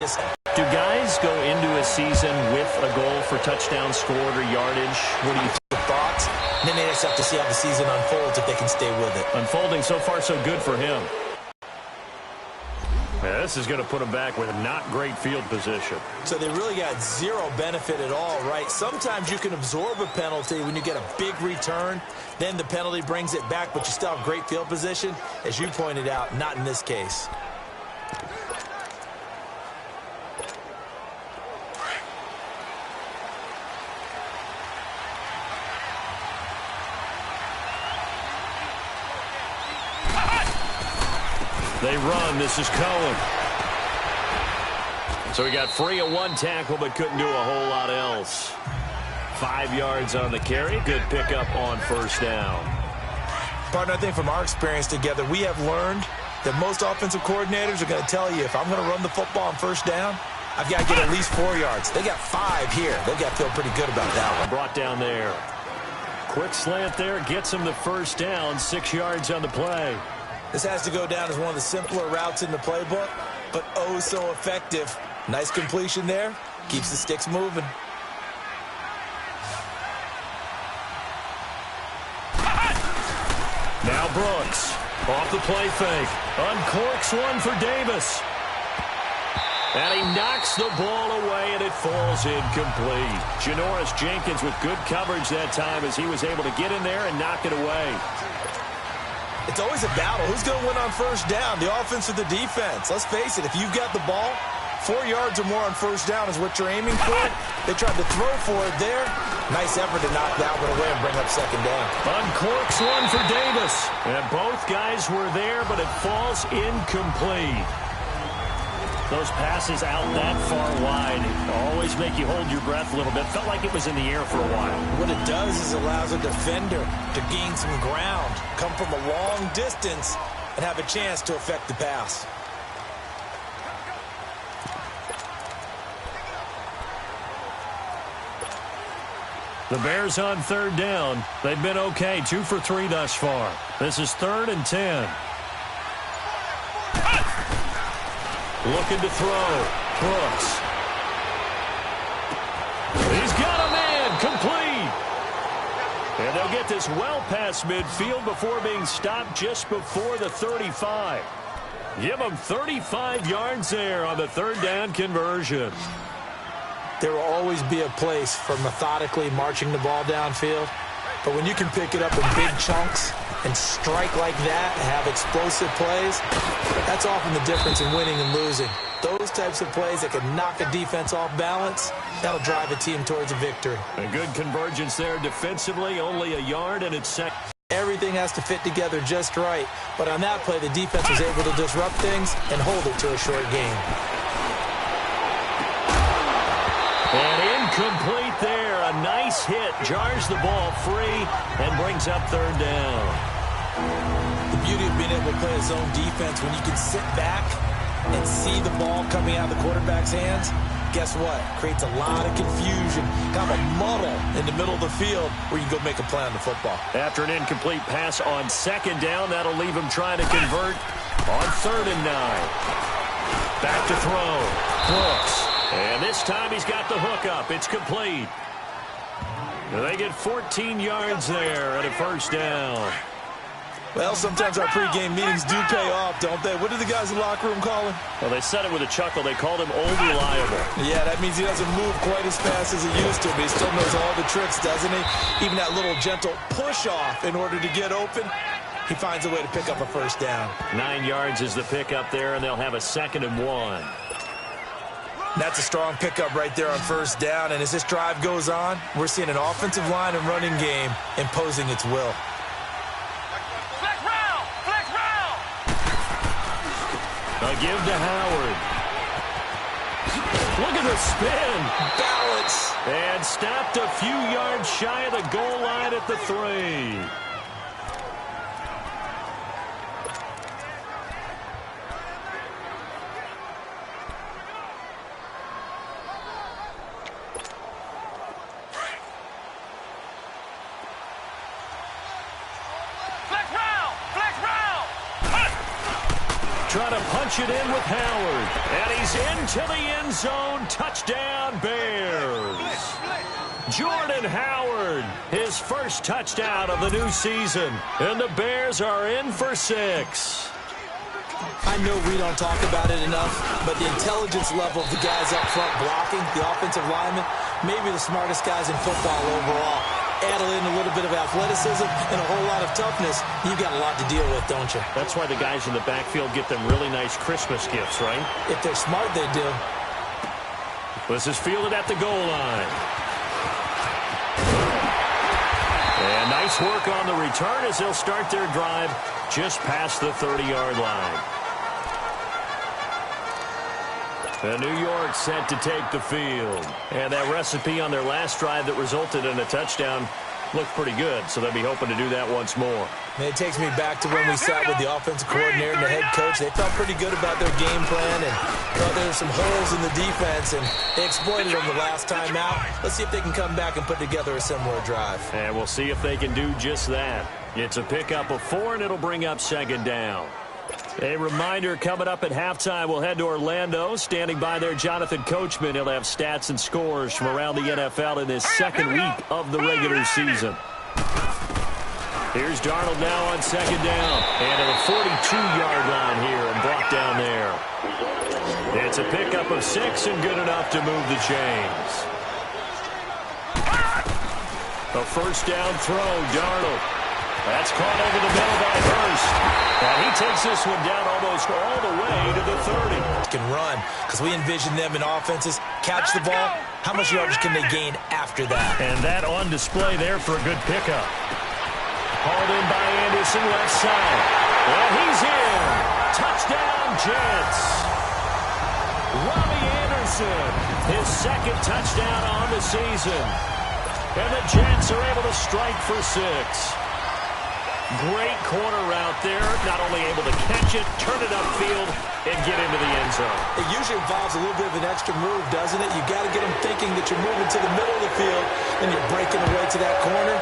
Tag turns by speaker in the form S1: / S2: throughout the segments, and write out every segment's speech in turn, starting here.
S1: Do guys go into a season with a goal for touchdowns scored or yardage? What do you
S2: think? Thoughts? Then they just have to see how the season unfolds if they can stay with it.
S1: Unfolding so far so good for him. Yeah, this is going to put him back with not great field position.
S2: So they really got zero benefit at all, right? Sometimes you can absorb a penalty when you get a big return. Then the penalty brings it back, but you still have great field position. As you pointed out, not in this case.
S1: They run. This is Cohen. So he got free of one tackle, but couldn't do a whole lot else. 5 yards on the carry. Good pickup on first down.
S2: Partner, I think from our experience together, we have learned that most offensive coordinators are going to tell you, if I'm going to run the football on first down, I've got to get at least 4 yards. They got 5 here. They've got to feel pretty good about that one.
S1: Brought down there. Quick slant there. Gets him the first down. 6 yards on the play.
S2: This has to go down as one of the simpler routes in the playbook, but oh so effective. Nice completion there. Keeps the sticks moving.
S1: Now Brooks. Off the play fake. Uncorks one for Davis. And he knocks the ball away, and it falls incomplete. Janoris Jenkins with good coverage that time as he was able to get in there and knock it away.
S2: It's always a battle. Who's going to win on first down, the offense or the defense? Let's face it, if you've got the ball, 4 yards or more on first down is what you're aiming for. They tried to throw for it there. Nice effort to knock that one away and bring up second down.
S1: Uncorks one for Davis. And both guys were there, but it falls incomplete. Those passes out that far wide always make you hold your breath a little bit. Felt like it was in the air for a while.
S2: What it does is allows a defender to gain some ground, come from a long distance, and have a chance to affect the pass.
S1: The Bears on third down. They've been okay, 2 for 3 thus far. This is 3rd and 10. Looking to throw. Brooks. He's got a man. Complete. And they'll get this well past midfield before being stopped just before the 35. Give them 35 yards there on the 3rd down conversion.
S2: There will always be a place for methodically marching the ball downfield. But when you can pick it up in big chunks and strike like that, have explosive plays, that's often the difference in winning and losing. Those types of plays that can knock a defense off balance, that'll drive a team towards a victory.
S1: A good convergence there defensively, only a yard, and it's set.
S2: Everything has to fit together just right. But on that play, the defense was able to disrupt things and hold it to a short game.
S1: And incomplete there. A nice hit. Jars the ball free and brings up 3rd down.
S2: The beauty of being able to play his own defense, when you can sit back and see the ball coming out of the quarterback's hands, guess what? Creates a lot of confusion, kind of a muddle in the middle of the field where you can go make a play on the football.
S1: After an incomplete pass on 2nd down, that'll leave him trying to convert on 3rd and 9. Back to throw. Brooks. And this time he's got the hook up. It's complete. They get 14 yards there at a 1st down.
S2: Well, sometimes our pregame meetings do pay off, don't they? What do the guys in the locker room call him?
S1: Well, they said it with a chuckle. They called him Old Reliable.
S2: Yeah, that means he doesn't move quite as fast as he used to, but he still knows all the tricks, doesn't he? Even that little gentle push-off in order to get open, he finds a way to pick up a 1st down.
S1: 9 yards is the pickup there, and they'll have a 2nd and 1.
S2: That's a strong pickup right there on 1st down, and as this drive goes on, we're seeing an offensive line and running game imposing its will.
S3: Flex round! Flex round!
S1: A give to Howard. Look at the spin.
S2: Balance.
S1: And stopped a few yards shy of the goal line at the 3. Trying to punch launch it in with Howard. And he's into the end zone. Touchdown, Bears. Jordan Howard, his first touchdown of the new season. And the Bears are in for 6.
S2: I know we don't talk about it enough, but the intelligence level of the guys up front blocking, the offensive linemen, maybe the smartest guys in football overall. Add in a little bit of athleticism and a whole lot of toughness, you've got a lot to deal with, don't you?
S1: That's why the guys in the backfield get them really nice Christmas gifts, right?
S2: If they're smart, they do.
S1: This is fielded at the goal line. And nice work on the return as they'll start their drive just past the 30-yard line. And New York set to take the field. And that recipe on their last drive that resulted in a touchdown looked pretty good, so they'll be hoping to do that once more.
S2: And it takes me back to when we sat with the offensive coordinator and the head coach. They felt pretty good about their game plan, and there were some holes in the defense, and they exploited them the last time out. Let's see if they can come back and put together a similar drive.
S1: And we'll see if they can do just that. It's a pickup of 4, and it'll bring up 2nd down. A reminder, coming up at halftime, we'll head to Orlando. Standing by there, Jonathan Coachman. He'll have stats and scores from around the NFL in this second week of the regular season. Here's Darnold now on 2nd down. And at the 42-yard line here and brought down there. It's a pickup of 6 and good enough to move the chains. A first down throw, Darnold. That's caught over the middle by Hurst. And he takes this one down almost all the way to the 30.
S2: Can run, because we envision them in offenses. Catch the ball. How much yardage can they gain after that?
S1: And that on display there for a good pickup. Hauled in by Anderson, left side. And he's in. Touchdown, Jets. Robbie Anderson, his 2nd touchdown on the season. And the Jets are able to strike for 6. Great corner route there. Not only able to catch it, turn it upfield, and get into the end zone.
S2: It usually involves a little bit of an extra move, doesn't it? You got to get them thinking that you're moving to the middle of the field and you're breaking away to that corner.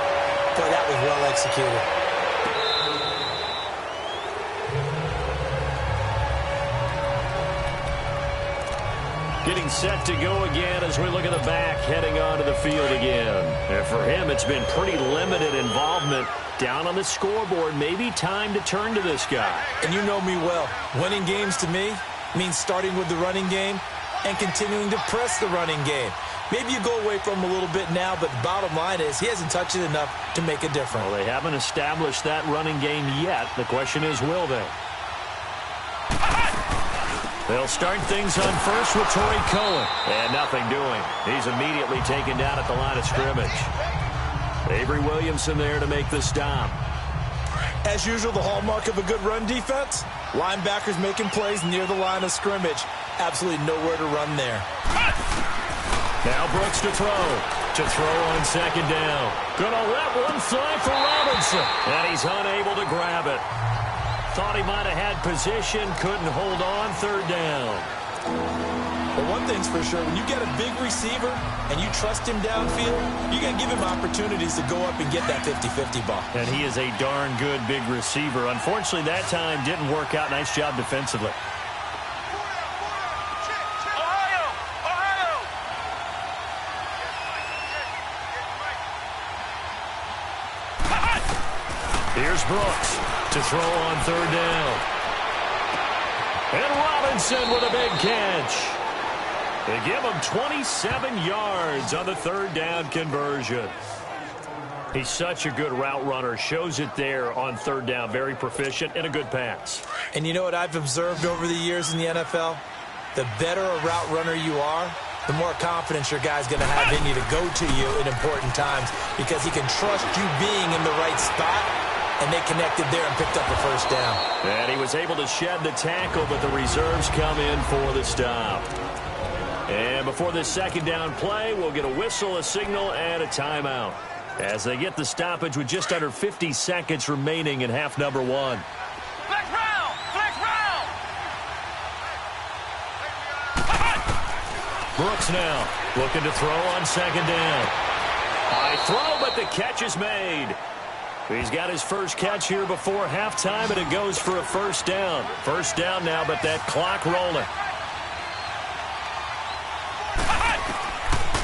S2: Boy, that was well executed.
S1: Getting set to go again as we look at the back, heading onto the field again. And for him, it's been pretty limited involvement. Down on the scoreboard, maybe time to turn to this guy.
S2: And you know me well. Winning games to me means starting with the running game and continuing to press the running game. Maybe you go away from him a little bit now, but the bottom line is he hasn't touched it enough to make a difference.
S1: Well, they haven't established that running game yet. The question is, will they? They'll start things on first with Torrey Cohen. And nothing doing. He's immediately taken down at the line of scrimmage. Avery Williamson there to make the stop.
S2: As usual, the hallmark of a good run defense, linebackers making plays near the line of scrimmage. Absolutely nowhere to run there.
S1: Now Brooks to throw. To throw on 2nd down. Gonna let one fly for Robinson. And he's unable to grab it. Thought he might have had position, couldn't hold on, 3rd down.
S2: But one thing's for sure, when you get a big receiver and you trust him downfield, you got to give him opportunities to go up and get that 50-50 ball.
S1: And he is a darn good big receiver. Unfortunately, that time didn't work out. Nice job defensively. Here's Brooks to throw on 3rd down. And Robinson with a big catch. They give him 27 yards on the 3rd down conversion. He's such a good route runner. Shows it there on 3rd down. Very proficient and a good pass.
S2: And you know what I've observed over the years in the NFL? The better a route runner you are, the more confidence your guy's going to have in you to go to you in important times because he can trust you being in the right spot, and they connected there and picked up a 1st down.
S1: And he was able to shed the tackle, but the reserves come in for the stop. And before this 2nd down play, we'll get a whistle, a signal, and a timeout as they get the stoppage with just under 50 seconds remaining in half number 1.
S3: Flex round! Flex round!
S1: Brooks now looking to throw on 2nd down. High throw, but the catch is made. He's got his first catch here before halftime, and it goes for a first down. First down now, but that clock rolling.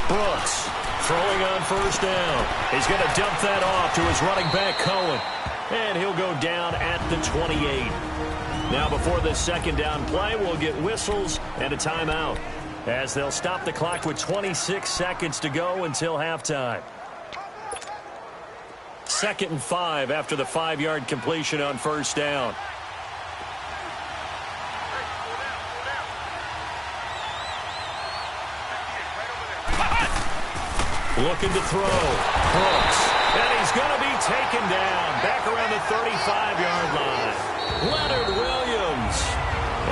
S1: Brooks throwing on first down. He's going to dump that off to his running back, Cohen. And he'll go down at the 28. Now before this second down play, we'll get whistles and a timeout, as they'll stop the clock with 26 seconds to go until halftime. 2nd and 5 after the 5-yard completion on first down. Looking to throw. Brooks. And he's going to be taken down back around the 35-yard line. Leonard Williams.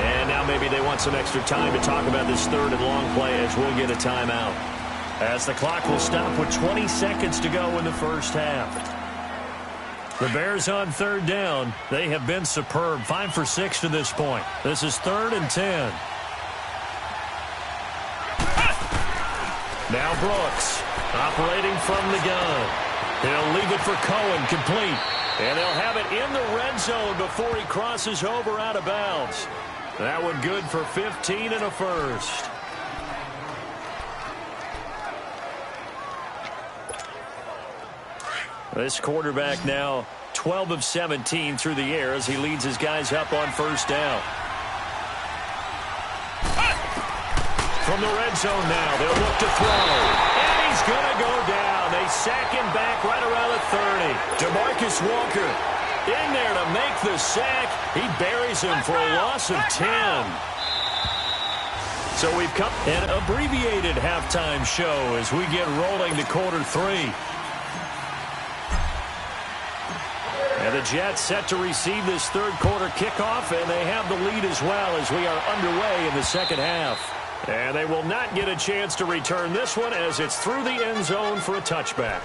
S1: And now maybe they want some extra time to talk about this third and long play, as we'll get a timeout, as the clock will stop with 20 seconds to go in the first half. The Bears on third down. They have been superb. 5 for 6 to this point. This is 3rd and 10. Now Brooks operating from the gun. He'll leave it for Cohen, complete. And they'll have it in the red zone before he crosses over out of bounds. That one good for 15 and a first. This quarterback now 12 of 17 through the air as he leads his guys up on first down. From the red zone now, they'll look to throw. And he's going to go down. They sack him back right around the 30. DeMarcus Walker in there to make the sack. He buries him for a loss of 10. So we've come an abbreviated halftime show as we get rolling to quarter 3. And the Jets set to receive this third quarter kickoff, and they have the lead as well as we are underway in the second half. And they will not get a chance to return this one as it's through the end zone for a touchback.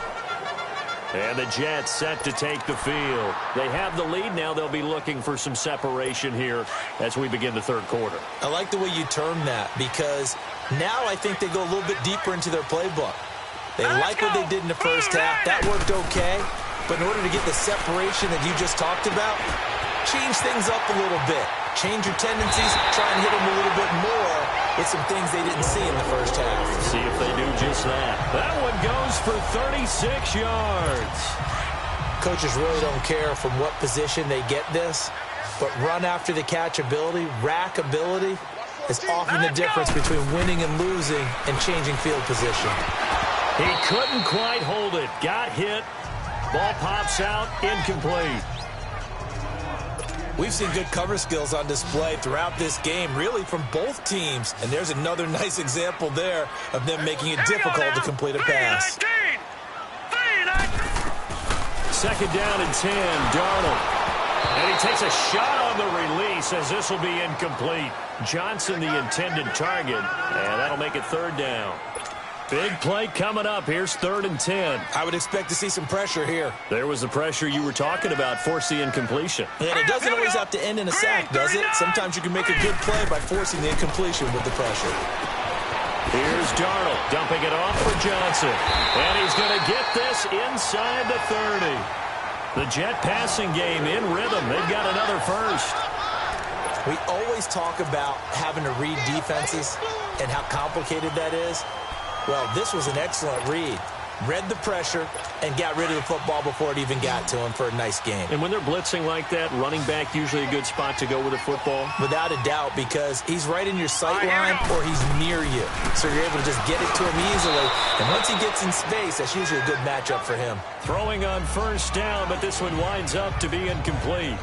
S1: And the Jets set to take the field. They have the lead. Now they'll be looking for some separation here as we begin the third quarter.
S2: I like the way you term that, because now I think they go a little bit deeper into their playbook. They like what they did in the first half. That worked okay. But in order to get the separation that you just talked about, change things up a little bit. Change your tendencies, try and hit them a little bit more with some things they didn't see in the first half.
S1: See if they do just that. That one goes for 36 yards.
S2: Coaches really don't care from what position they get this, but run after the catch ability, rack ability, is often the difference between winning and losing and changing field position.
S1: He couldn't quite hold it. Got hit. Ball pops out, incomplete.
S2: We've seen good cover skills on display throughout this game, really from both teams. And there's another nice example there of them making it difficult to complete a pass.
S1: 2nd down and 10, Darnold. And he takes a shot on the release as this will be incomplete. Johnson the intended target, and that'll make it 3rd down. Big play coming up. Here's 3rd and 10.
S2: I would expect to see some pressure here.
S1: There was the pressure you were talking about, force the incompletion.
S2: And it doesn't always have to end in a sack, does it? Sometimes you can make a good play by forcing the incompletion with the pressure.
S1: Here's Darnold dumping it off for Johnson. And he's going to get this inside the 30. The Jet passing game in rhythm. They've got another first.
S2: We always talk about having to read defenses and how complicated that is. Well, this was an excellent read. Read the pressure and got rid of the football before it even got to him for a nice game.
S1: And when they're blitzing like that, running back usually a good spot to go with the football?
S2: Without a doubt, because he's right in your sight line or he's near you. So you're able to just get it to him easily. And once he gets in space, that's usually a good matchup for him.
S1: Throwing on first down, but this one winds up to be incomplete.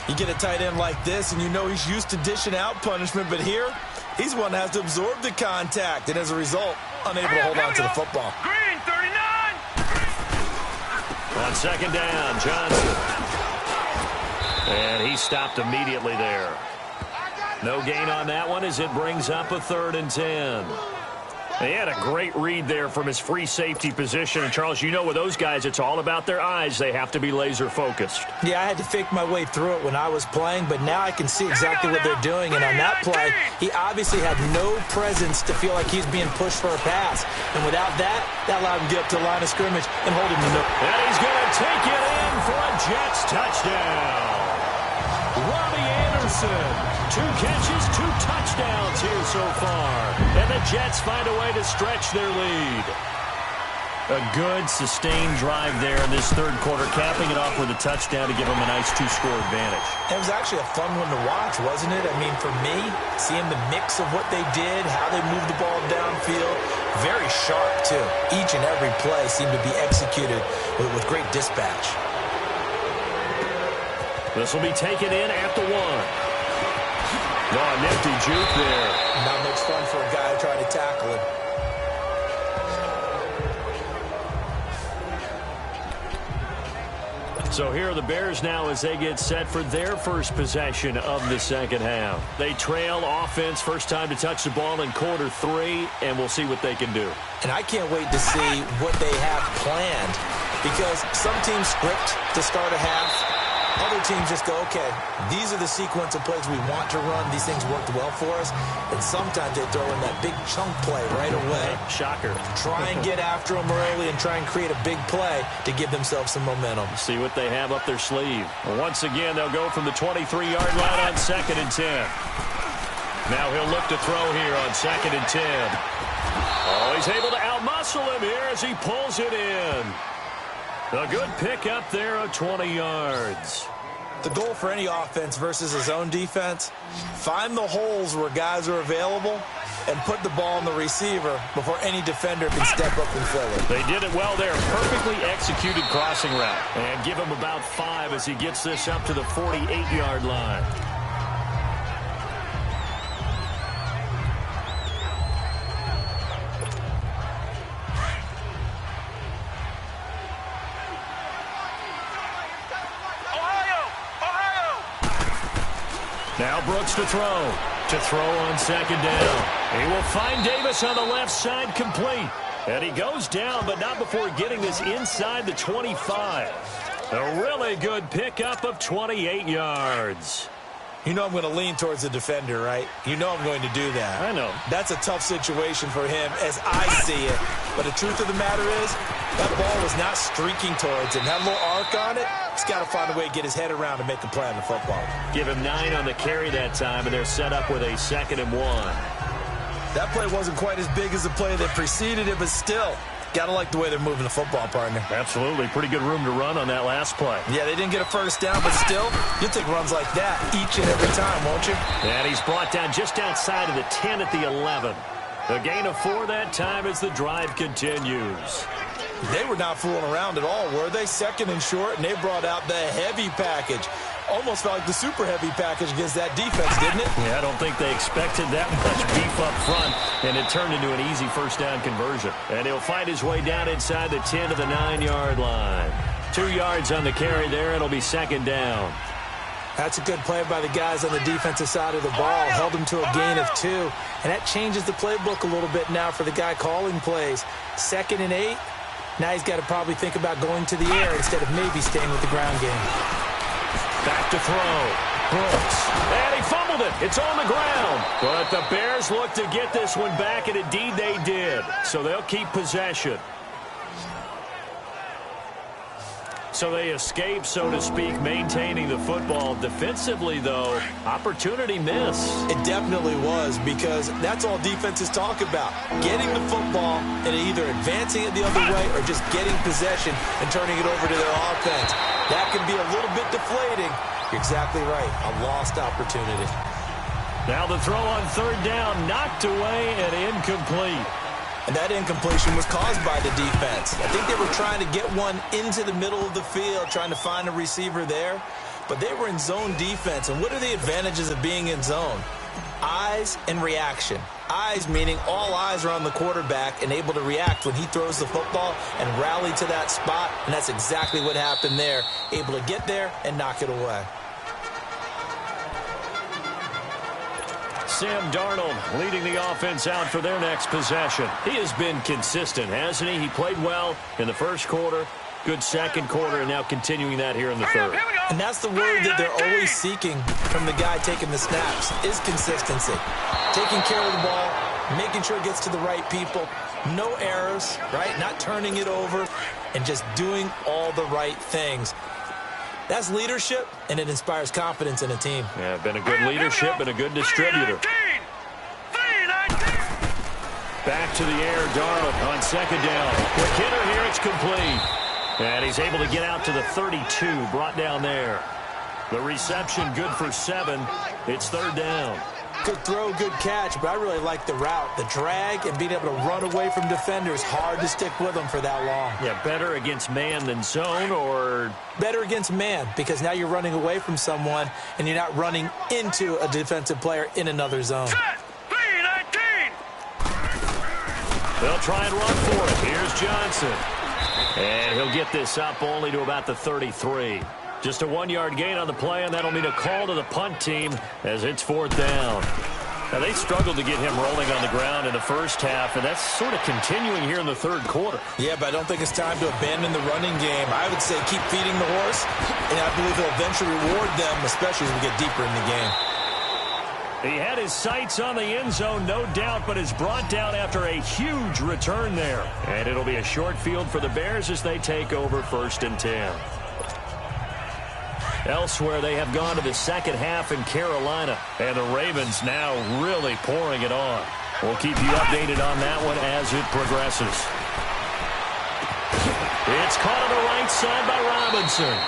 S2: You get a tight end like this, and you know he's used to dishing out punishment, but here, he's one that has to absorb the contact, and as a result, unable to hold on to the football.
S3: Green, 39.
S1: On 2nd down, Johnson. And he stopped immediately there. No gain on that one as it brings up a 3rd and 10. He had a great read there from his free safety position. And, Charles, you know with those guys, it's all about their eyes. They have to be laser-focused.
S2: Yeah, I had to fake my way through it when I was playing, but now I can see exactly what they're doing. And on that play, he obviously had no presence to feel like he's being pushed for a pass. And without that, that allowed him to get up to the line of scrimmage and hold him to no.
S1: And he's going to take it in for a Jets touchdown. Robbie Anderson. 2 catches, 2 touchdowns here so far. And the Jets find a way to stretch their lead. A good, sustained drive there in this third quarter, capping it off with a touchdown to give them a nice 2-score advantage.
S2: It was actually a fun one to watch, wasn't it? I mean, for me, seeing the mix of what they did, how they moved the ball downfield, very sharp, too. Each and every play seemed to be executed with great dispatch.
S1: This will be taken in at the 1. Oh, nifty juke there.
S2: Not much fun for a guy trying to tackle him.
S1: So here are the Bears now as they get set for their first possession of the second half. They trail offense, first time to touch the ball in quarter 3, and we'll see what they can do.
S2: And I can't wait to see what they have planned, because some teams script to start a half. Other teams just go, okay, these are the sequence of plays we want to run. These things worked well for us. And sometimes they throw in that big chunk play right away.
S1: Shocker.
S2: Try and get after them early and try and create a big play to give themselves some momentum.
S1: See what they have up their sleeve. Once again, they'll go from the 23-yard line on 2nd and 10. Now he'll look to throw here on 2nd and 10. Oh, he's able to outmuscle him here as he pulls it in. A good pickup there of 20 yards.
S2: The goal for any offense versus his own defense, find the holes where guys are available and put the ball on the receiver before any defender can step up and fill it.
S1: They did it well there. Perfectly executed crossing route. And give him about 5 as he gets this up to the 48-yard line. Now Brooks to throw. To throw on 2nd down. He will find Davis on the left side, complete. And he goes down, but not before getting this inside the 25. A really good pickup of 28 yards.
S2: You know I'm going to lean towards the defender, right? You know I'm going to do that.
S1: I know.
S2: That's a tough situation for him as I see it. But the truth of the matter is, that ball was not streaking towards him. Had a little arc on it. He's got to find a way to get his head around and make a play on the football.
S1: Give him 9 on the carry that time, and they're set up with a 2nd and 1.
S2: That play wasn't quite as big as the play that preceded it, but still, got to like the way they're moving the football, partner.
S1: Absolutely. Pretty good room to run on that last play.
S2: Yeah, they didn't get a first down, but still, you'll take runs like that each and every time, won't you?
S1: And he's brought down just outside of the 10 at the 11. A gain of 4 that time as the drive continues.
S2: They were not fooling around at all, were they? 2nd and short, and they brought out the heavy package. Almost felt like the super heavy package against that defense, didn't it?
S1: Yeah, I don't think they expected that much beef up front, and it turned into an easy first down conversion. And he'll find his way down inside the 10 to the 9-yard line. 2 yards on the carry there. It'll be 2nd down.
S2: That's a good play by the guys on the defensive side of the ball. Held them to a gain of 2. And that changes the playbook a little bit now for the guy calling plays. 2nd and 8. Now he's got to probably think about going to the air instead of maybe staying with the ground game.
S1: Back to throw. Brooks. And he fumbled it. It's on the ground. But the Bears look to get this one back, and indeed they did. So they'll keep possession. So they escape, so to speak, maintaining the football. Defensively, though, opportunity miss.
S2: It definitely was, because that's all defenses talk about. Getting the football and either advancing it the other way or just getting possession and turning it over to their offense. That can be a little bit deflating. You're exactly right. A lost opportunity.
S1: Now the throw on 3rd down, knocked away and incomplete.
S2: And that incompletion was caused by the defense. I think they were trying to get one into the middle of the field, trying to find a receiver there. But they were in zone defense. And what are the advantages of being in zone? Eyes and reaction. Eyes meaning all eyes are on the quarterback and able to react when he throws the football and rally to that spot. And that's exactly what happened there. Able to get there and knock it away.
S1: Sam Darnold leading the offense out for their next possession. He has been consistent, hasn't he? He played well in the first quarter, good second quarter, and now continuing that here in the third.
S2: And that's the word that they're always seeking from the guy taking the snaps, is consistency. Taking care of the ball, making sure it gets to the right people, no errors, right? Not turning it over, and just doing all the right things. That's leadership, and it inspires confidence in a team.
S1: Yeah, been a good leadership and a good distributor. Back to the air, Darnold on second down. Quick hitter here, it's complete. And he's able to get out to the 32, brought down there. The reception good for 7. It's third down.
S2: Good throw, good catch, but I really like the route. The drag and being able to run away from defenders, hard to stick with them for that long.
S1: Yeah, better against man than zone, or?
S2: Better against man, because now you're running away from someone and you're not running into a defensive player in another zone.
S1: They'll try and run for it. Here's Johnson. And he'll get this up only to about the 33. Just a 1-yard gain on the play, and that'll mean a call to the punt team as it's fourth down. Now, they struggled to get him rolling on the ground in the first half, and that's sort of continuing here in the third quarter.
S2: Yeah, but I don't think it's time to abandon the running game. I would say keep feeding the horse, and I believe he'll eventually reward them, especially as we get deeper in the game.
S1: He had his sights on the end zone, no doubt, but is brought down after a huge return there. And it'll be a short field for the Bears as they take over 1st and 10. Elsewhere, they have gone to the second half in Carolina, and the Ravens now really pouring it on. We'll keep you updated on that one as it progresses. It's caught on the right side by Robinson.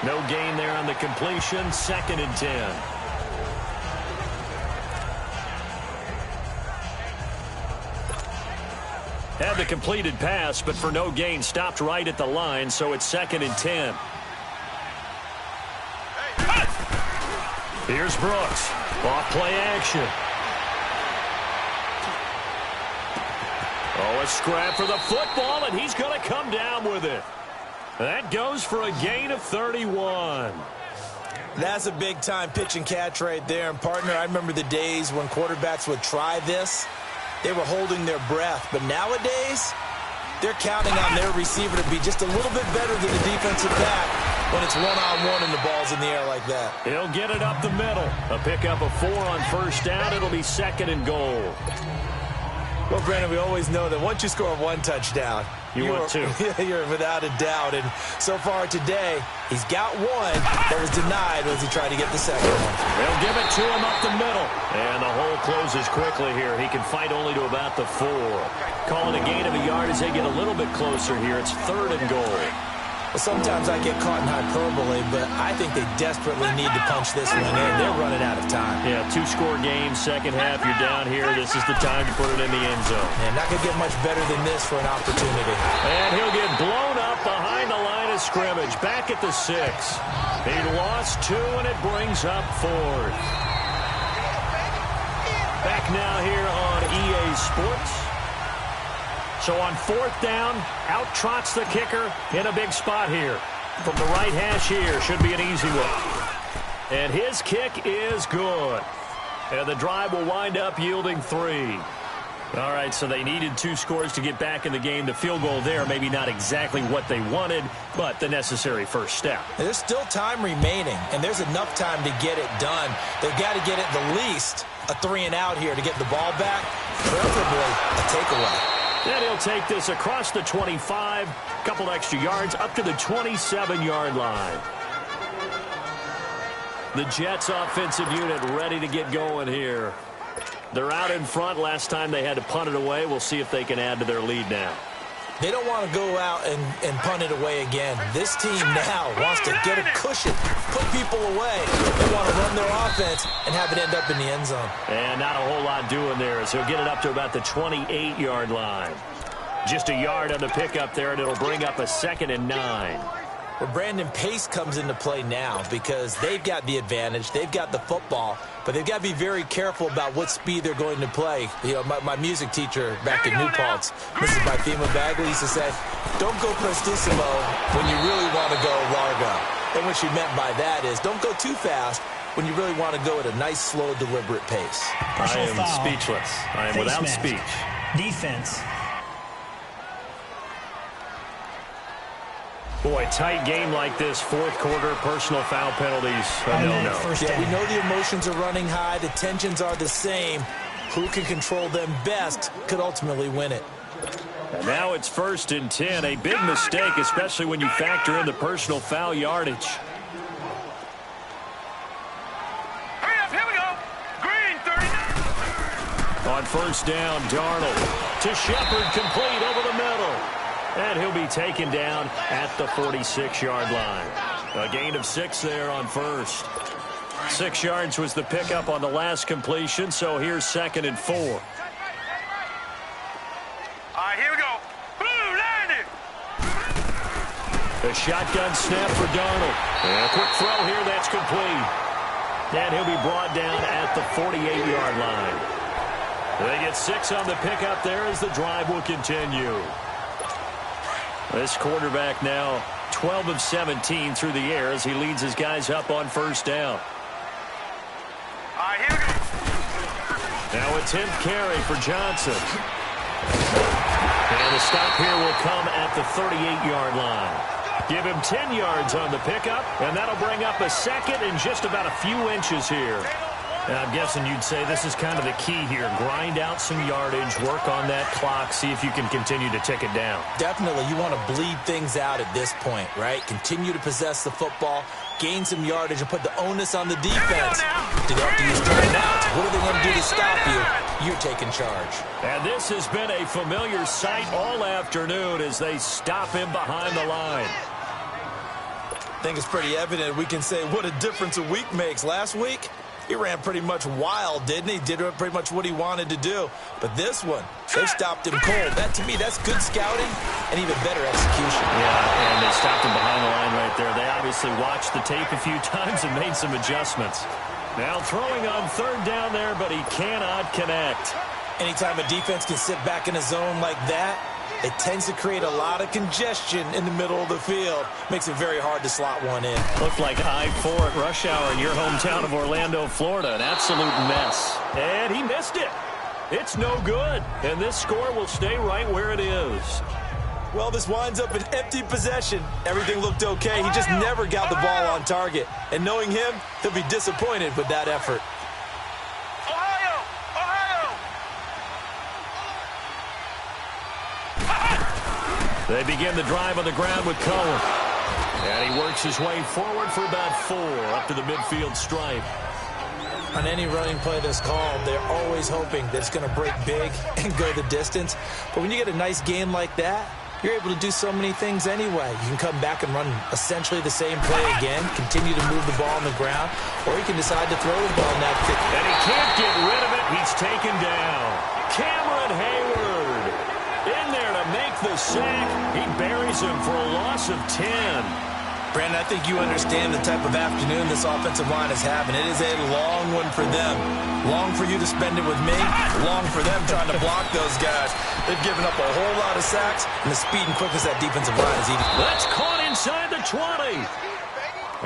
S1: No gain there on the completion, 2nd and 10. Had the completed pass, but for no gain, stopped right at the line, so it's 2nd and 10. Here's Brooks. Off play action. Oh, a scrap for the football, and he's going to come down with it. That goes for a gain of 31.
S2: That's a big-time pitch and catch right there. And, partner, I remember the days when quarterbacks would try this. They were holding their breath. But nowadays, they're counting on their receiver to be just a little bit better than the defensive back when it's one-on-one and the ball's in the air like that.
S1: He'll get it up the middle. A pickup of 4 on first down. It'll be 2nd and goal.
S2: Well, Brandon, we always know that once you score 1 touchdown,
S1: you're
S2: without a doubt. And so far today, he's got 1 that was denied as he tried to get the second one.
S1: They'll give it to him up the middle. And the hole closes quickly here. He can fight only to about the 4. Calling a gain of a yard as they get a little bit closer here. It's 3rd and goal.
S2: Well, sometimes I get caught in hyperbole, but I think they desperately need to punch this one in. They're running out of time.
S1: Yeah, 2-score game, second half. You're down here. This is the time to put it in the end zone.
S2: And not going to get much better than this for an opportunity.
S1: And he'll get blown up behind the line of scrimmage. Back at the 6. He lost 2, and it brings up 4th. Back now here on EA Sports. So on 4th down, out trots the kicker in a big spot here. From the right hash here, should be an easy one. And his kick is good. And the drive will wind up yielding 3. All right, so they needed 2 scores to get back in the game. The field goal there, maybe not exactly what they wanted, but the necessary first step.
S2: There's still time remaining, and there's enough time to get it done. They've got to get at the least a 3 and out here to get the ball back, preferably a takeaway.
S1: Then he'll take this across the 25, couple extra yards, up to the 27-yard line. The Jets offensive unit ready to get going here. They're out in front. Last time they had to punt it away. We'll see if they can add to their lead now.
S2: They don't want to go out and punt it away again. This team now wants to get a cushion, put people away. They want to run their offense and have it end up in the end zone.
S1: And not a whole lot doing there as he'll get it up to about the 28-yard line. Just a yard on the pickup there, and it'll bring up a 2nd and 9.
S2: Well, Brandon, pace comes into play now because they've got the advantage. They've got the football, but they've got to be very careful about what speed they're going to play. You know, my music teacher back in New Paltz, Mrs. Bythema Bagley, used to say, don't go prestissimo when you really want to go largo. And what she meant by that is don't go too fast when you really want to go at a nice, slow, deliberate pace.
S1: I am speechless. I am without speech.
S4: Defense.
S1: Boy, tight game like this, fourth quarter, personal foul penalties, no.
S2: Yeah, we know the emotions are running high, the tensions are the same. Who can control them best could ultimately win it.
S1: And now it's 1st and 10, a big mistake, especially when you factor in the personal foul yardage.
S3: Hurry up, here we go. Green, 39.
S1: On 1st down, Darnold to Shepard, complete over the middle. And he'll be taken down at the 46-yard line. A gain of 6 there on 1st. 6 yards was the pickup on the last completion, so here's 2nd and 4.
S3: All right, here we go. Boom, landed.
S1: A shotgun snap for Darnold. And a quick throw here, that's complete. And he'll be brought down at the 48-yard line. They get 6 on the pickup there as the drive will continue. This quarterback now 12 of 17 through the air as he leads his guys up on 1st down.
S3: All right, here we go.
S1: Now a 10th carry for Johnson. And the stop here will come at the 38-yard line. Give him 10 yards on the pickup, and that'll bring up a 2nd and just about a few inches here. And I'm guessing you'd say this is kind of the key here. Grind out some yardage, work on that clock, see if you can continue to tick it down.
S2: Definitely, you want to bleed things out at this point, right? Continue to possess the football, gain some yardage, and put the onus on the defense. Do they have to use timeouts? What are they going to do to stop you? You're taking charge.
S1: And this has been a familiar sight all afternoon as they stop him behind the line.
S2: I think it's pretty evident we can say what a difference a week makes. Last week, he ran pretty much wild, didn't he? Did pretty much what he wanted to do. But this one, they stopped him cold. That, to me, that's good scouting and even better execution.
S1: Yeah, and they stopped him behind the line right there. They obviously watched the tape a few times and made some adjustments. Now throwing on 3rd down there, but he cannot connect.
S2: Anytime a defense can sit back in a zone like that, it tends to create a lot of congestion in the middle of the field. Makes it very hard to slot one in.
S1: Looked like I-4 at rush hour in your hometown of Orlando, Florida. An absolute mess. And he missed it. It's no good. And this score will stay right where it is.
S2: Well, this winds up an empty possession. Everything looked okay. He just never got the ball on target. And knowing him, he'll be disappointed with that effort.
S1: They begin the drive on the ground with Cohen. And he works his way forward for about 4 up to the midfield stripe.
S2: On any running play that's called, they're always hoping that it's going to break big and go the distance. But when you get a nice game like that, you're able to do so many things anyway. You can come back and run essentially the same play again, continue to move the ball on the ground, or you can decide to throw the ball in that kick.
S1: And he can't get rid of it. He's taken down. Cameron Hayward in there to make the sack. He buries him for a loss of 10.
S2: Brandon, I think you understand the type of afternoon this offensive line is having. It is a long one for them. Long for you to spend it with me. Long for them trying to block those guys. They've given up a whole lot of sacks, and the speed and quickness of that defensive line is even.
S1: That's caught inside the 20.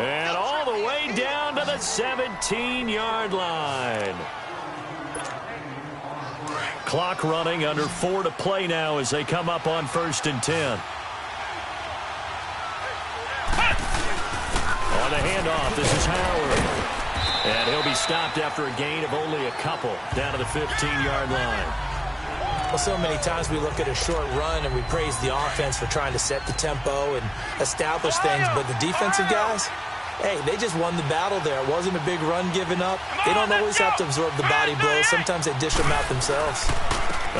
S1: And all the way down to the 17-yard line. Clock running, under 4 to play now as they come up on 1st and 10. On the handoff, this is Howard. And he'll be stopped after a gain of only a couple down to the 15-yard line.
S2: Well, so many times we look at a short run and we praise the offense for trying to set the tempo and establish things, but the defensive guys, hey, they just won the battle there. It wasn't a big run given up. They don't always have to absorb the body blows. Sometimes they dish them out themselves.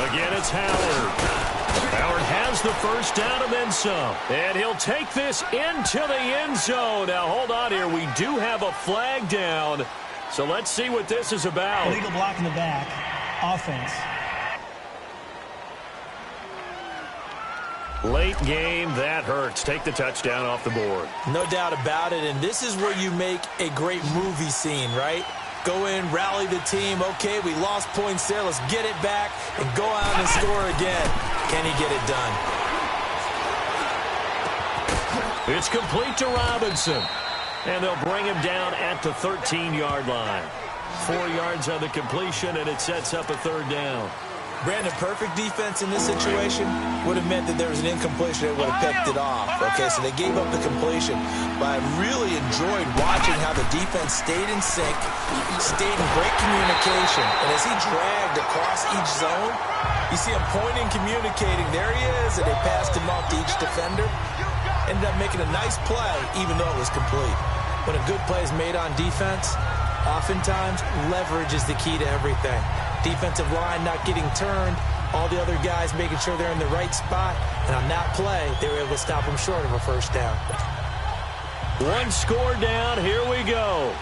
S1: Again, it's Howard. Howard has the first down and then some. And he'll take this into the end zone. Now, hold on here. We do have a flag down. So let's see what this is about.
S4: Illegal block in the back. Offense.
S1: Late game, that hurts. Take the touchdown off the board.
S2: No doubt about it, and this is where you make a great movie scene, right? Go in, rally the team. Okay, we lost points there. Let's get it back and go out and score again. Can he get it done?
S1: It's complete to Robinson. And they'll bring him down at the 13-yard line. 4 yards on the completion, and it sets up a third down.
S2: Brandon, perfect defense in this situation would have meant that there was an incompletion. They would have picked it off. Okay, so they gave up the completion. But I really enjoyed watching how the defense stayed in sync, stayed in great communication. And as he dragged across each zone, you see him pointing, communicating. There he is, and they passed him off to each defender. Ended up making a nice play, even though it was complete. When a good play is made on defense, oftentimes leverage is the key to everything. Defensive line not getting turned, all the other guys making sure they're in the right spot, and on that play, they were able to stop them short of a first down.
S1: One score down, here we go.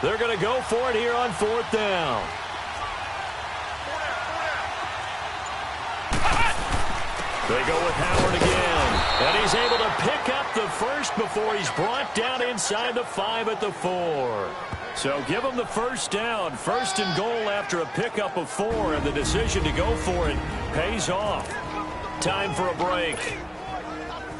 S1: They're going to go for it here on fourth down. They go with Howard again, and he's able to pick up the first before he's brought down inside the 5 at the 4. So give him the first down, first and goal after a pickup of 4, and the decision to go for it pays off. Time for a break.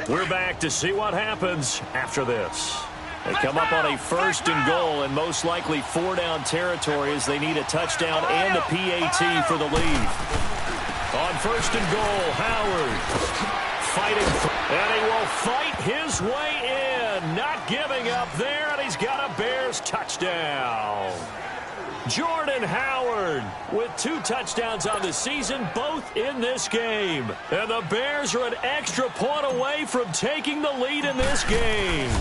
S1: We're back to see what happens after this. They come up on a first and goal, and most likely 4-down territory as they need a touchdown and a PAT for the lead. On first and goal, Howard fighting, and he will fight his way in, not giving up there, and he's got a Bears touchdown. Jordan Howard with 2 touchdowns on the season, both in this game. And the Bears are an extra point away from taking the lead in this game.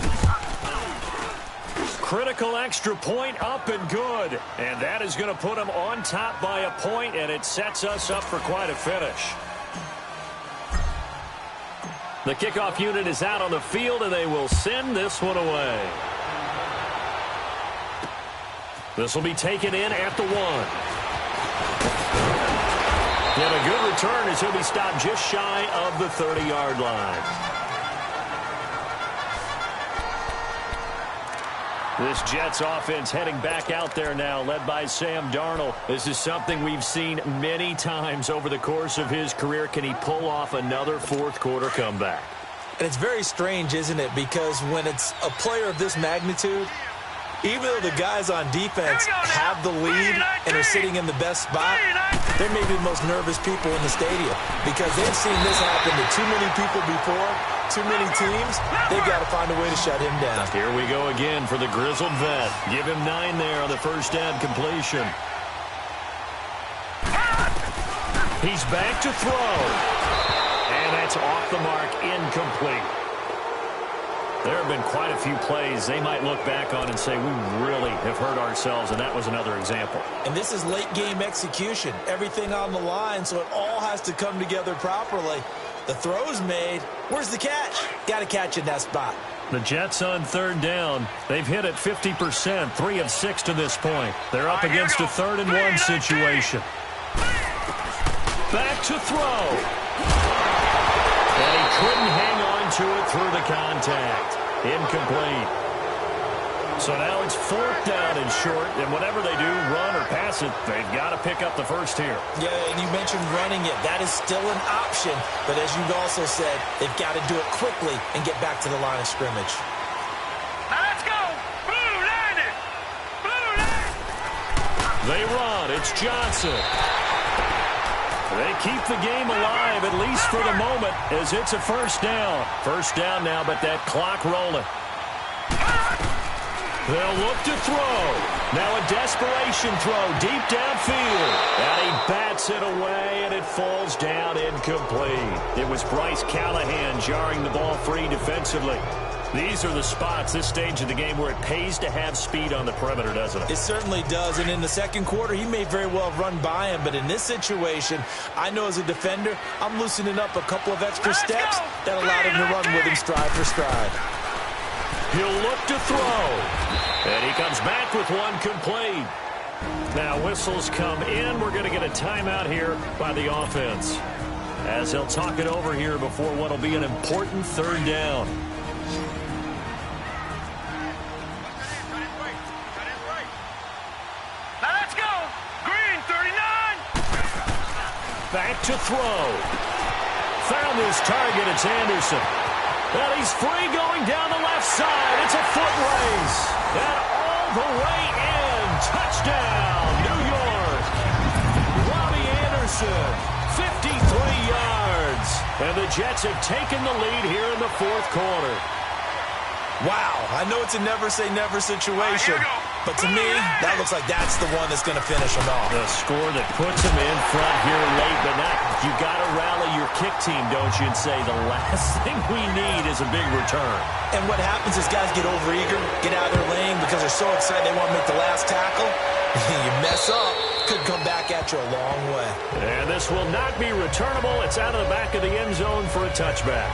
S1: Critical extra point up and good. And that is going to put them on top by a point, and it sets us up for quite a finish. The kickoff unit is out on the field, and they will send this one away. This will be taken in at the 1. And a good return as he'll be stopped just shy of the 30-yard line. This Jets offense heading back out there now, led by Sam Darnold. This is something we've seen many times over the course of his career. Can he pull off another fourth-quarter comeback?
S2: And it's very strange, isn't it? Because when it's a player of this magnitude, even though the guys on defense have the lead and are sitting in the best spot, they're maybe the most nervous people in the stadium because they've seen this happen to too many people before, too many teams. They've got to find a way to shut him down.
S1: Here we go again for the grizzled vet. Give him 9 there on the first down completion. He's back to throw. And that's off the mark, incomplete. There have been quite a few plays they might look back on and say, we really have hurt ourselves, and that was another example.
S2: And this is late-game execution. Everything on the line, so it all has to come together properly. The throw's made. Where's the catch? Got to catch in that spot.
S1: The Jets on third down. They've hit it 50%, 3 of 6 to this point. They're up against a 3rd and 1 situation. Back to throw. And he couldn't hang on to it through the contact. Incomplete. So now it's 4th down and short, and whatever they do, run or pass it, they've got to pick up the first here.
S2: Yeah, and you mentioned running it. That is still an option, but as you've also said, they've got to do it quickly and get back to the line of scrimmage.
S3: Now let's go! Blue line it! Blue line!
S1: They run. It's Johnson. They keep the game alive, at least for the moment, as it's a first down. First down now, but that clock rolling. They'll look to throw. Now a desperation throw deep downfield. And he bats it away, and it falls down incomplete. It was Bryce Callahan jarring the ball free defensively. These are the spots, this stage of the game, where it pays to have speed on the perimeter, doesn't it?
S2: It certainly does, and in the second quarter, he may very well have run by him, but in this situation, I know as a defender, I'm loosening up a couple of extra steps that allowed him to run with him stride for stride.
S1: He'll look to throw, and he comes back with one complete. Now whistles come in. We're going to get a timeout here by the offense, as they'll talk it over here before what will be an important 3rd down.
S3: Back
S1: to throw. Found his target. It's Anderson. And he's free going down the left side. It's a foot race. And all the way in. Touchdown, New York. Robbie Anderson, 53 yards. And the Jets have taken the lead here in the fourth quarter.
S2: Wow, I know it's a never-say-never situation, but to me, that looks like that's the one that's going to finish them off.
S1: The score that puts them in front here late, but not. You got to rally your kick team, don't you, and say the last thing we need is a big return.
S2: And what happens is guys get overeager, get out of their lane because they're so excited they want to make the last tackle. You mess up, could come back at you a long way.
S1: And this will not be returnable. It's out of the back of the end zone for a touchback.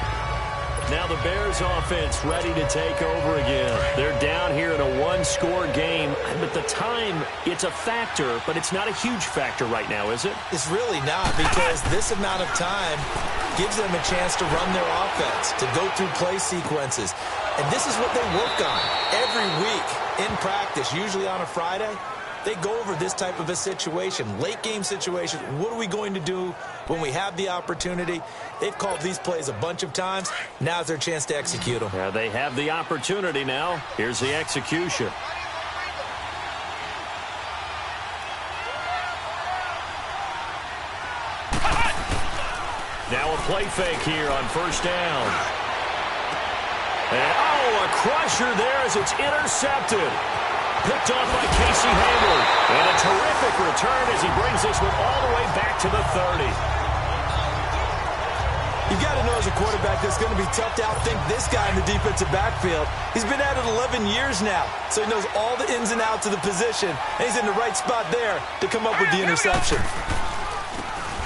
S1: Now the Bears offense ready to take over again. They're down here in a one-score game. But the time, it's a factor, but it's not a huge factor right now, is it?
S2: It's really not, because this amount of time gives them a chance to run their offense, to go through play sequences. And this is what they work on every week in practice, usually on a Friday. They go over this type of a situation, late-game situation. What are we going to do when we have the opportunity? They've called these plays a bunch of times. Now's their chance to execute them.
S1: Yeah, they have the opportunity now. Here's the execution. Now a play fake here on first down. And, a crusher there as it's intercepted. Picked off by Casey Hayward. And a terrific return as he brings this one all the way back to the 30.
S2: You got to know as a quarterback that it's going to be tough to outthink this guy in the defensive backfield. He's been at it 11 years now, so he knows all the ins and outs of the position, and he's in the right spot there to come up with the interception.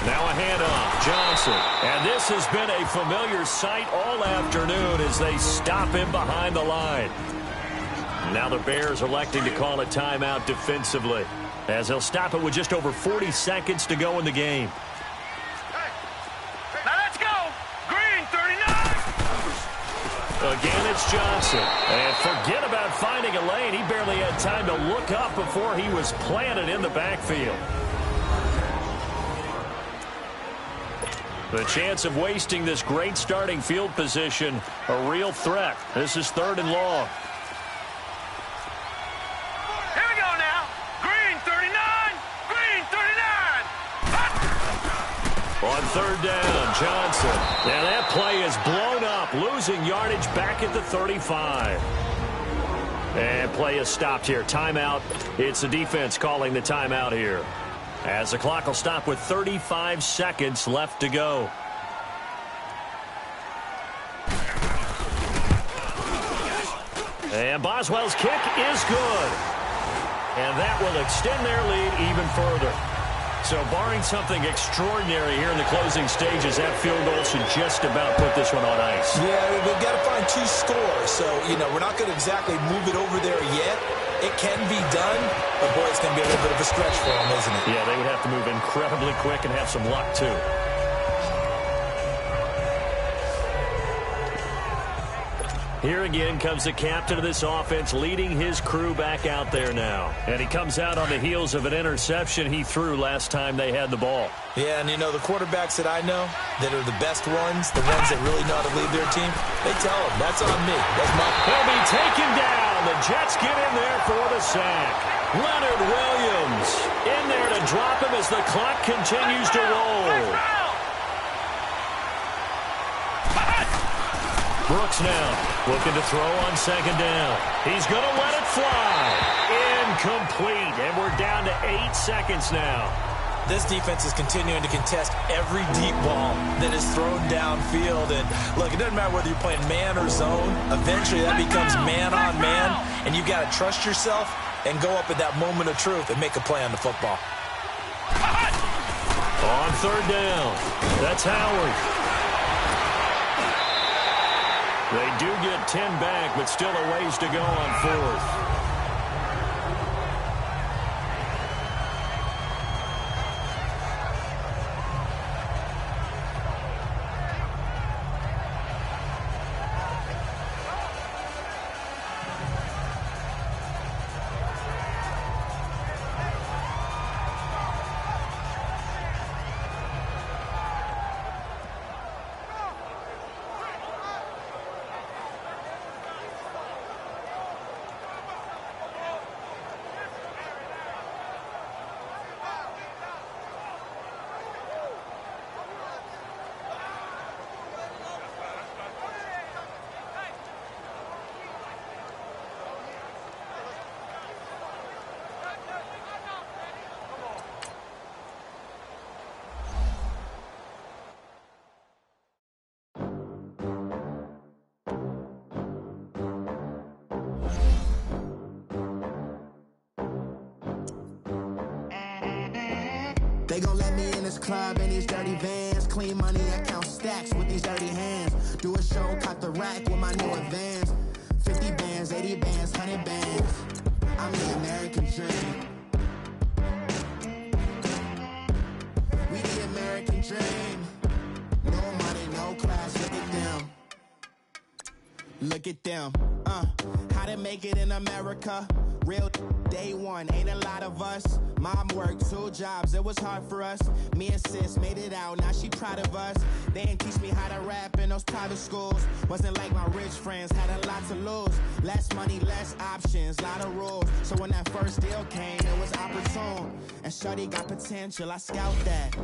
S1: Now a handoff, Johnson. And this has been a familiar sight all afternoon as they stop him behind the line. Now the Bears electing to call a timeout defensively as they'll stop it with just over 40 seconds to go in the game.
S3: Now let's go. Green, 39.
S1: Again, it's Johnson. And forget about finding a lane. He barely had time to look up before he was planted in the backfield. The chance of wasting this great starting field position, a real threat. This is 3rd and long.
S3: Here we go now. Green, 39. Green, 39.
S1: On 3rd down, Johnson. And that play is blown up, losing yardage back at the 35. And play is stopped here. Timeout. It's the defense calling the timeout here, as the clock will stop with 35 seconds left to go. And Boswell's kick is good. And that will extend their lead even further. So barring something extraordinary here in the closing stages, that field goal should just about put this one on ice.
S2: Yeah, we've got to find 2 scores. So, we're not going to exactly move it over there yet. It can be done, but boy, it's going to be a little bit of a stretch for them, isn't it?
S1: Yeah, they would have to move incredibly quick and have some luck, too. Here again comes the captain of this offense, leading his crew back out there now. And he comes out on the heels of an interception he threw last time they had the ball.
S2: Yeah, and the quarterbacks that I know that are the best ones, the ones that really know how to lead their team, they tell them, that's on me. That's my...
S1: He'll be taken down. The Jets get in there for the sack. Leonard Williams in there to drop him as the clock continues to roll. Brooks now looking to throw on 2nd down. He's going to let it fly. Incomplete. And we're down to 8 seconds now.
S2: This defense is continuing to contest every deep ball that is thrown downfield. And, look, it doesn't matter whether you're playing man or zone. Eventually that becomes man on man. And you got to trust yourself and go up at that moment of truth and make a play on the football.
S1: On 3rd down, that's Howard. They do get 10 back, but still a ways to go on 4th.
S5: They gon' let me in this club in these dirty vans. Clean money, I count stacks with these dirty hands. Do a show, cut the rack with my new advance. 50 bands, 80 bands, 100 bands. I'm the American dream. We the American dream. No money, no class, look at them. Look at them, how to make it in America. Real day one, ain't a lot of us. Mom worked 2 jobs, it was hard for us. Me and sis made it out, now she proud of us. They didn't teach me how to rap in those private schools. Wasn't like my rich friends, had a lot to lose. Less money, less options, lot of rules. So when that first deal came, it was opportune. And shorty got potential, I scout that.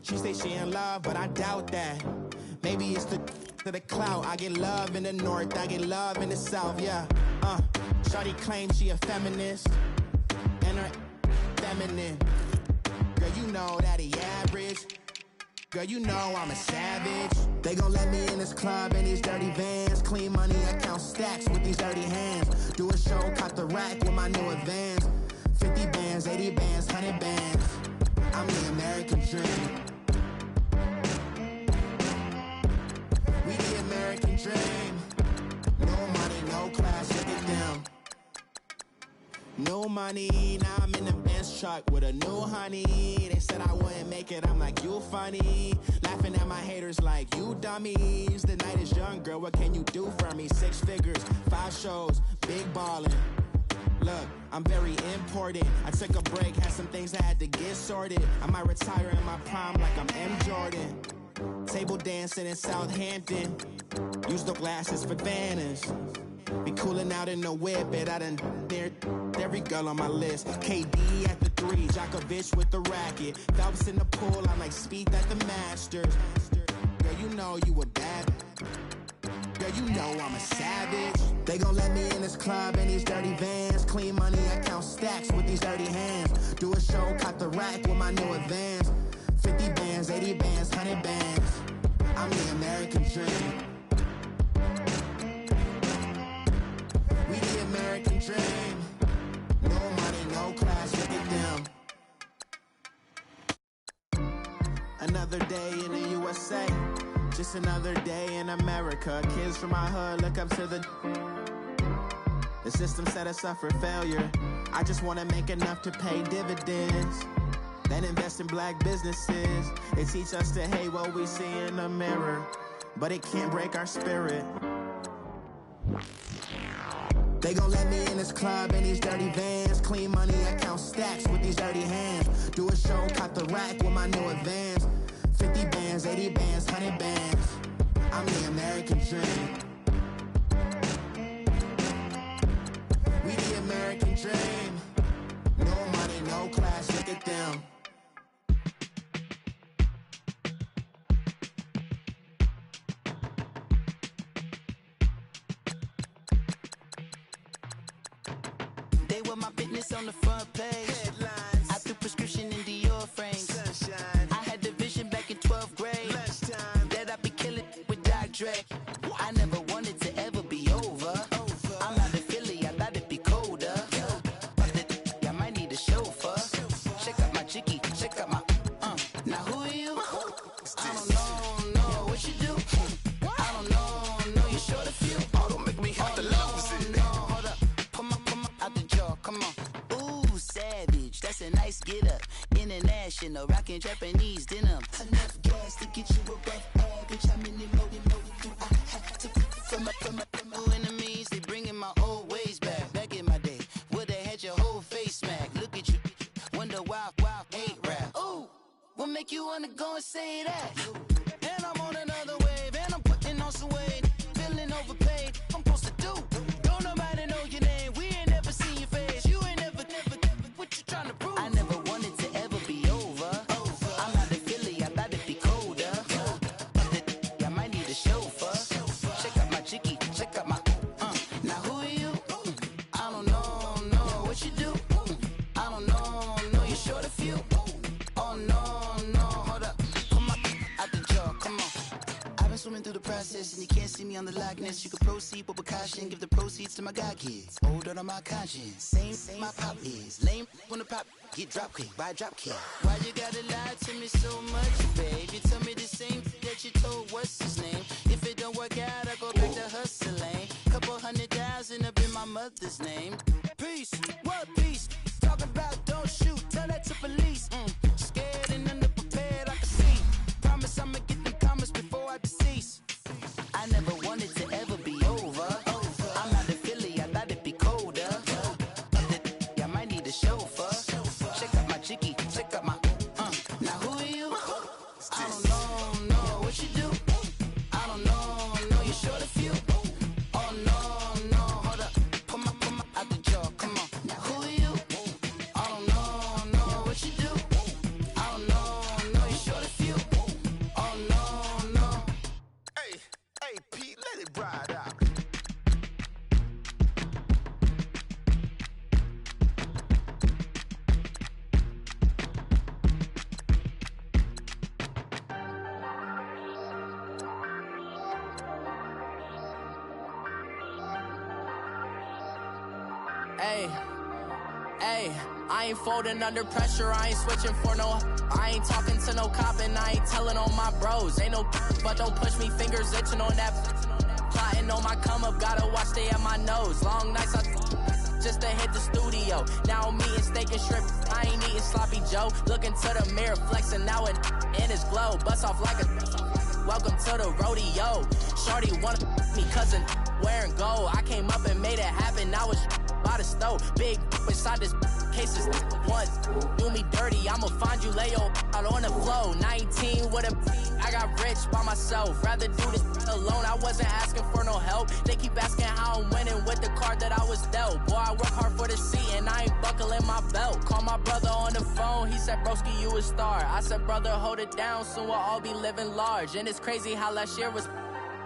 S5: She say she in love, but I doubt that. Maybe it's to the clout. I get love in the north, I get love in the south, yeah. Shorty claims she a feminist, and her feminine. Girl, you know that he average. Girl, you know I'm a savage. They gon' let me in this club in these dirty vans. Clean money, I count stacks with these dirty hands. Do a show, cut the rack with my new advance. 50 bands, 80 bands, 100 bands. I'm the American dream. We the American dream. No money, no class, look at them. No money, now I'm in the Benz truck with a new honey. They said I wouldn't make it, I'm like, you funny. Laughing at my haters like, you dummies. The night is young, girl, what can you do for me? 6 figures, 5 shows, big ballin'. Look, I'm very important. I took a break, had some things I had to get sorted. I might retire in my prime like I'm M. Jordan. Table dancing in Southampton. Use the glasses for banners. Be cooling out in the whip, but I done near every girl on my list. KD at the 3, Djokovic with the racket. Phelps in the pool, I'm like Speed at the Masters. Girl, you know you a bad. Girl, you know I'm a savage. They gon' let me in this club in these dirty vans. Clean money, I count stacks with these dirty hands. Do a show, cut the rack with my new advance. 50 bands, 80 bands, 100 bands. I'm the American dream. We the American dream. No money, no class, look at them. Another day in the USA. Just another day in America. Kids from my hood look up to the system set us up for failure. I just wanna make enough to pay dividends. Then invest in black businesses. They teach us to hate what we see in the mirror, but it can't break our spirit. They gon' let me in this club in these dirty vans. Clean money, I count stacks with these dirty hands. Do a show, cut the rack with my new advance. 50 bands, 80 bands, 100 bands. I'm the American dream. We the American dream. No money, no class, look at them.
S6: My business on the front page. Headlines. I threw prescription in Dior frames. Sunshine. I had the vision back in 12th grade. Lunchtime. That I'd be killing with Dr. Dre. I never wanted to ever be over. I'm out of Philly, I thought it'd be colder. I might need a chauffeur. Check out my chicky, check out my Now who are you? I don't know what you do. I don't know you're short of few.
S7: Oh, don't make me have to lose it.
S6: No, hold up. Come out the jaw, come on. Ooh, savage, that's a nice get up. International, rockin' Japanese denim. Enough gas to get you above average. How many more do I have to from my enemies? They bringing my old ways back. Back in my day, where they had your whole face smacked. Look at you, wonder why hate rap. Ooh, what make you wanna go and say that? And I'm on another wave, and I'm putting on some weight. Feeling overpaid, I'm supposed to do. Don't nobody know your name, we ain't never seen your face. You ain't never, what you trying to prove? I never wanted to ever be over. I'm out of Philly, I thought it'd be colder. I might need a chauffeur. Check out my chicky, check out my Now who are you? I don't know what you do. I don't know you're short of few. Oh no, hold up, come out the swimming through the process, and you can't see me on the Loch Ness. You can proceed with caution, give the proceeds to my god kids. Old on my conscience, same my pop is. Lame when the pop get drop kick by drop kick. Why you gotta lie to me so much, babe? You tell me the same that you told what's his name. If it don't work out, I go back to hustling. Couple 100,000 up in my mother's name. Peace, what peace? Talking about don't shoot, tell that to police. Scared and underprepared, I can see. Promise I'ma get them comments before I decease. I never wanted to ever be over. I'm out of Philly, I thought it'd be colder. I might need a chauffeur. Check out my chicky, check out my now who are you? I don't know what you do. I don't know you short a few. Oh no, hold up. Put my out the jaw, come on. Now who are you? I don't know what you do. I don't know you short a few. Oh no.
S7: Hey, Pete, let it ride out.
S8: Hey, I ain't folding under pressure, I ain't switching for no. I ain't talking to no cop and I ain't telling on my bros. Ain't no but don't push me, fingers itching on that. Plotting on my come up, gotta watch stay at my nose. Long nights just to hit the studio. Now I'm eating steak and shrimp, I ain't eating sloppy Joe. Looking to the mirror, flexing now it in his glow. Bust off like a welcome to the rodeo. Shorty wanna me cousin wearing gold. I came up and made it happen, I was by the stove. Big inside this cases one do me dirty, I'ma find you lay out on the floor. 19 with a I got rich by myself, rather do this alone. I wasn't asking for no help, they keep asking how I'm winning with the card that I was dealt. Boy, I work hard for the seat and I ain't buckling my belt. Call my brother on the phone, he said broski you a star. I said brother hold it down, soon we'll all be living large. And it's crazy how last year was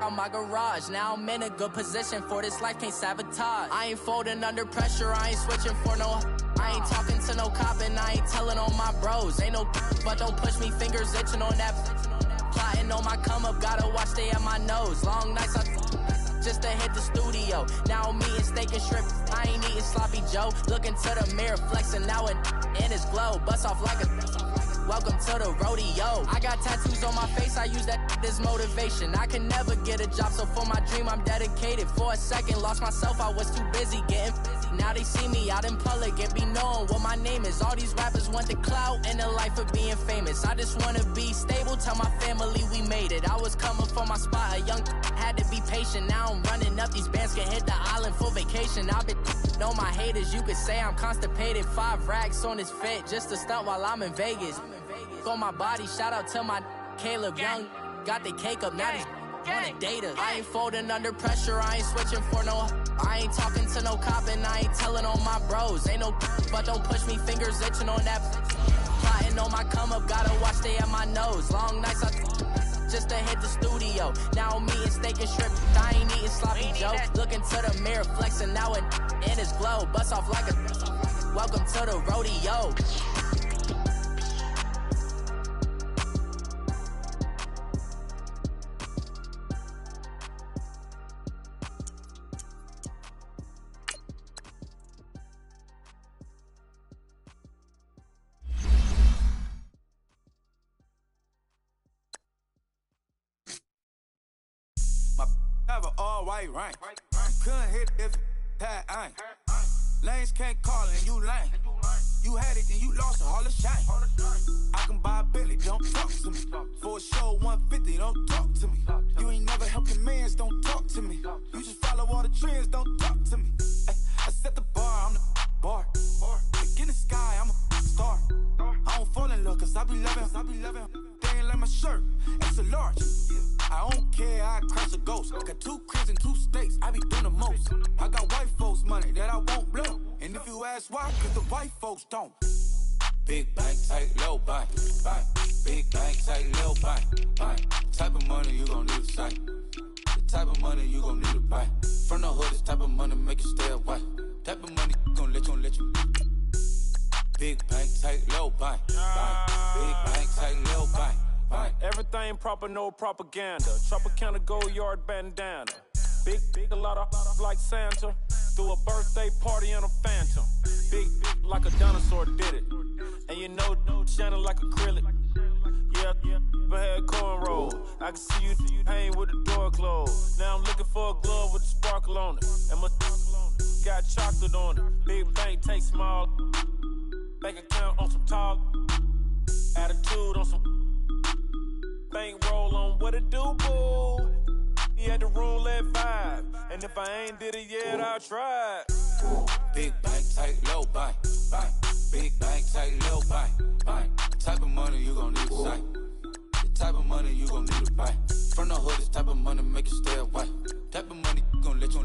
S8: on my garage. Now I'm in a good position for this life, can't sabotage. I ain't folding under pressure, I ain't switching for no. I ain't talking to no cop and I ain't telling on my bros. Ain't no but don't push me, fingers itching on that. Plotting on my come up, gotta watch stay at my nose. Long nights just to hit the studio. Now I'm eating steak and shrimp, I ain't eating sloppy Joe. Looking to the mirror, flexing now it in his glow. Bust off like a welcome to the rodeo. I got tattoos on my face, I use that as motivation. I can never get a job, so for my dream I'm dedicated. For a second, lost myself, I was too busy getting busy. Now they see me out in public and be knowing what my name is. All these rappers want the clout and the life of being famous. I just wanna be stable, tell my family we made it. I was coming for my spot, a young had to be patient. Now I'm running up, these bands can hit the island for vacation. I've been know my haters, you could say I'm constipated. 5 racks on his fit, just to stunt while I'm in Vegas. On my body, shout out to my Caleb Young. Got the cake up, now these wanna date us. I ain't folding under pressure, I ain't switching for no. I ain't talking to no cop and I ain't telling on my bros. Ain't no but don't push me, fingers itching on that. Plotting on my come up, gotta watch stay at my nose. Long nights just to hit the studio. Now I'm eating steak and shrimp, I ain't eating sloppy Joe. Looking to the mirror, flexing now it in his glow. Bust off like a welcome to the rodeo.
S9: Have an all-white rank. Couldn't hit if it had ain't. Lanes can't call and you lame. You had it and you lost all the shine. I can buy a Billy, don't talk to me. For a show 150, don't talk to me. You ain't never helping mans, don't talk to me. You just follow all the trends, don't talk to me. I set the bar, I'm the bar. Look in the sky, I'm a star. I don't fall in love cause I be loving. They ain't like my shirt, it's a large. I don't care, I crush a ghost. Got 2 cribs and 2 states, I be doing the most. I got white folks money that I won't blow. And if you ask why, cause the white folks don't. Big bank, tight, low bank, bank. Big bank, tight, low bank, bank. Type of money you gon' need to sight. The type of money you gon' need to buy. From the hood, this type of money make you stay away. Type of money gon' let you. Big bank, tight, low bank, bank. Big bank, tight, low bank, Everything proper, no propaganda. Tropicana gold yard bandana. Big, a lot of like Santa. Threw a birthday party in a phantom. Big, like a dinosaur did it. And you know, shining like acrylic. Yeah, I had cornrow. I can see you hang with the door closed. Now I'm looking for a glove with a sparkle on it. And my got chocolate on it. Big bank, take small. Bank account on some tall. Attitude on some. Bank roll on what it do, boo. He had the roulette vibe. And if I ain't did it yet, I'll try.
S10: Big bank, tight, low bank. Big bank, tight, low bank. Type of money you gon' need to sight. The type of money you gon' need to buy. From the hood, this type of money make you stay away. Type of money gon' let you